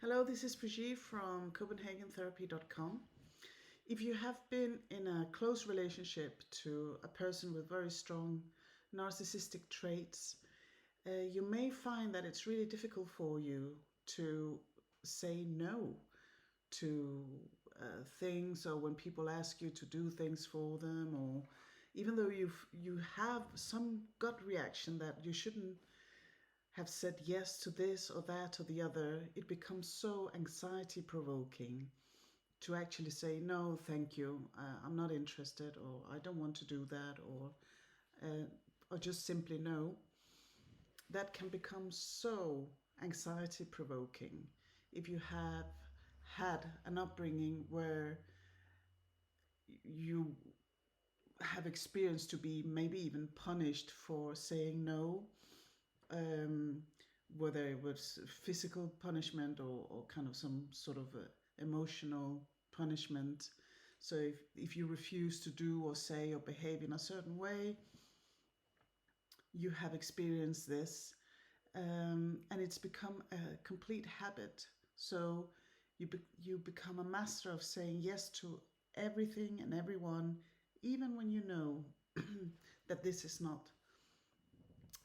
Hello, this is Brigitte from CopenhagenTherapy.com. If you have been in a close relationship to a person with very strong narcissistic traits, you may find that it's really difficult for you to say no to things, or when people ask you to do things for them, or even though you have some gut reaction that you shouldn't have said yes to this or that or the other, it becomes so anxiety provoking to actually say no, thank you, I'm not interested, or I don't want to do that, or just simply no. That can become so anxiety provoking if you have had an upbringing where you have experienced to be maybe even punished for saying no, um, whether it was physical punishment or kind of some sort of emotional punishment. So if you refuse to do or say or behave in a certain way, you have experienced this, and it's become a complete habit. So you become a master of saying yes to everything and everyone, even when you know that this is not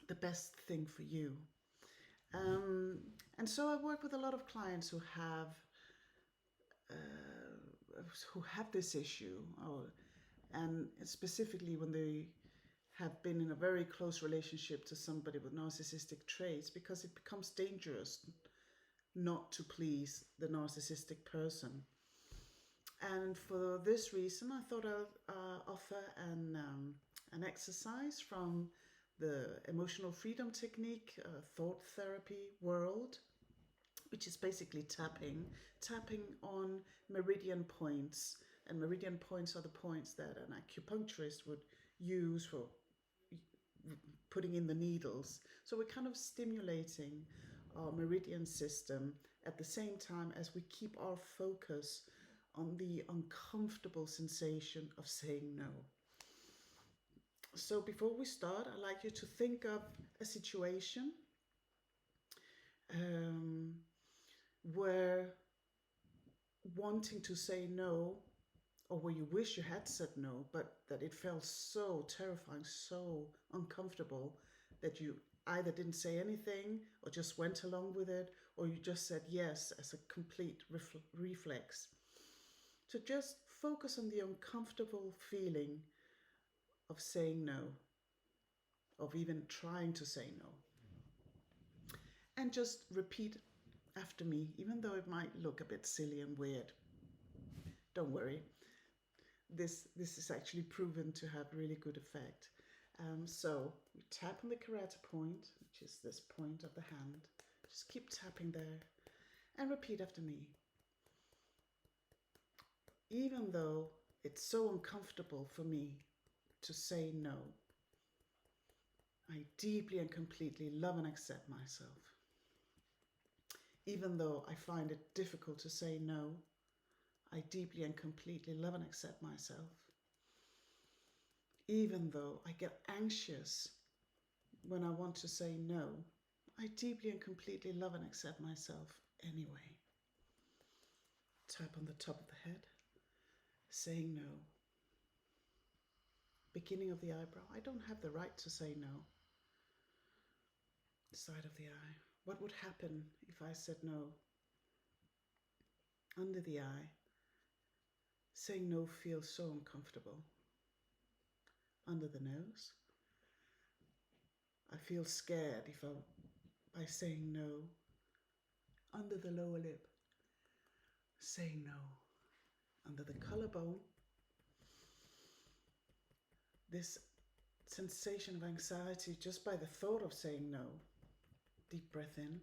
the best thing for you. Um, and so I work with a lot of clients who have this issue, and specifically when they have been in a very close relationship to somebody with narcissistic traits, because it becomes dangerous not to please the narcissistic person. And for this reason, I thought I'd offer an exercise from the emotional freedom technique, thought therapy world, which is basically tapping on meridian points. And meridian points are the points that an acupuncturist would use for putting in the needles. So we're kind of stimulating our meridian system at the same time as we keep our focus on the uncomfortable sensation of saying no. So before we start, I'd like you to think of a situation where wanting to say no, or where you wish you had said no, but that it felt so terrifying, so uncomfortable, that you either didn't say anything or just went along with it, or you just said yes as a complete reflex. So just focus on the uncomfortable feeling of saying no, of even trying to say no. And just repeat after me, even though it might look a bit silly and weird. Don't worry. This is actually proven to have really good effect. So you tap on the karate point, which is this point of the hand. Just keep tapping there and repeat after me. Even though it's so uncomfortable for me to say no, I deeply and completely love and accept myself. Even though I find it difficult to say no, I deeply and completely love and accept myself. Even though I get anxious when I want to say no, I deeply and completely love and accept myself anyway. Tap on the top of the head, saying no. Beginning of the eyebrow, I don't have the right to say no. Side of the eye, what would happen if I said no? Under the eye, saying no feels so uncomfortable. Under the nose, I feel scared by saying no. Under the lower lip, saying no. Under the collarbone, this sensation of anxiety just by the thought of saying no. Deep breath in.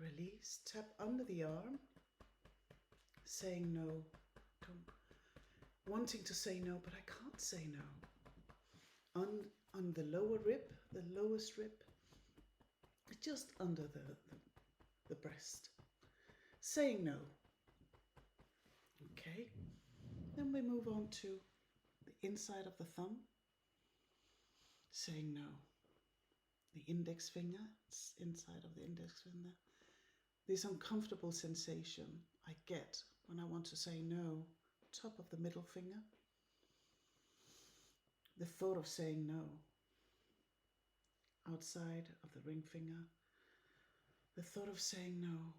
Release. Tap under the arm, saying no. Wanting to say no, but I can't say no. On the lower rib, the lowest rib, just under the breast. Saying no. Okay. Then we move on to the inside of the thumb. Saying no. the index finger, it's inside of the index finger. This uncomfortable sensation I get when I want to say no, top of the middle finger. The thought of saying no, outside of the ring finger. The thought of saying no,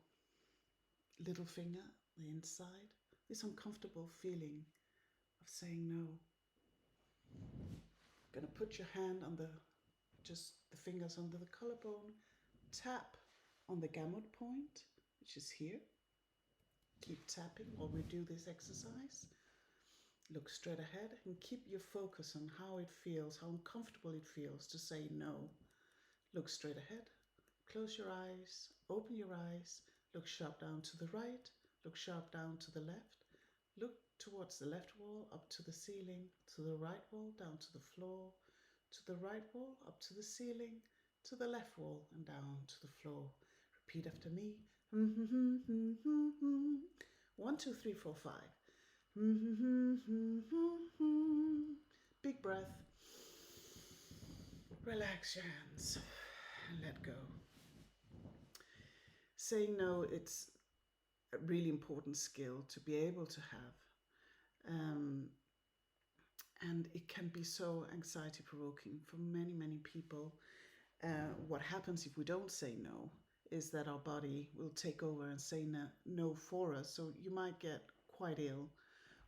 little finger, the inside. This uncomfortable feeling of saying no. Gonna put your hand on just the fingers under the collarbone. Tap on the gamut point, which is here. Keep tapping while we do this exercise. Look straight ahead and keep your focus on how it feels, how uncomfortable it feels to say no. Look straight ahead. Close your eyes, open your eyes, look sharp down to the right, look sharp down to the left. Look towards the left wall, up to the ceiling, to the right wall, down to the floor, to the right wall, up to the ceiling, to the left wall, and down to the floor. Repeat after me. 1, 2, 3, 4, 5. Big breath. Relax your hands and let go. Saying no, it's a really important skill to be able to have. And it can be so anxiety provoking for many, many people. What happens if we don't say no is that our body will take over and say no for us. So you might get quite ill,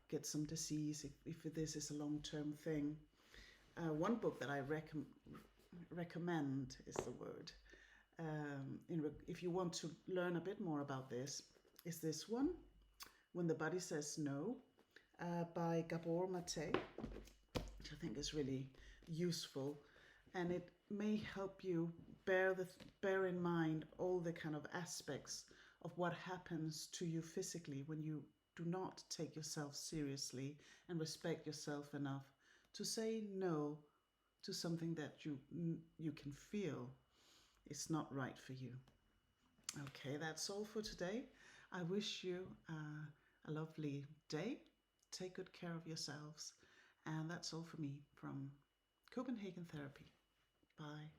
get some disease if this is a long-term thing. One book that I recommend is the word. If you want to learn a bit more about this, is this one, When the Body Says No, by Gabor Mate, which I think is really useful, and it may help you bear in mind all the kind of aspects of what happens to you physically when you do not take yourself seriously and respect yourself enough to say no to something that you can feel is not right for you. Okay, that's all for today. I wish you a lovely day. Take good care of yourselves. And that's all for me from Copenhagen Therapy. Bye.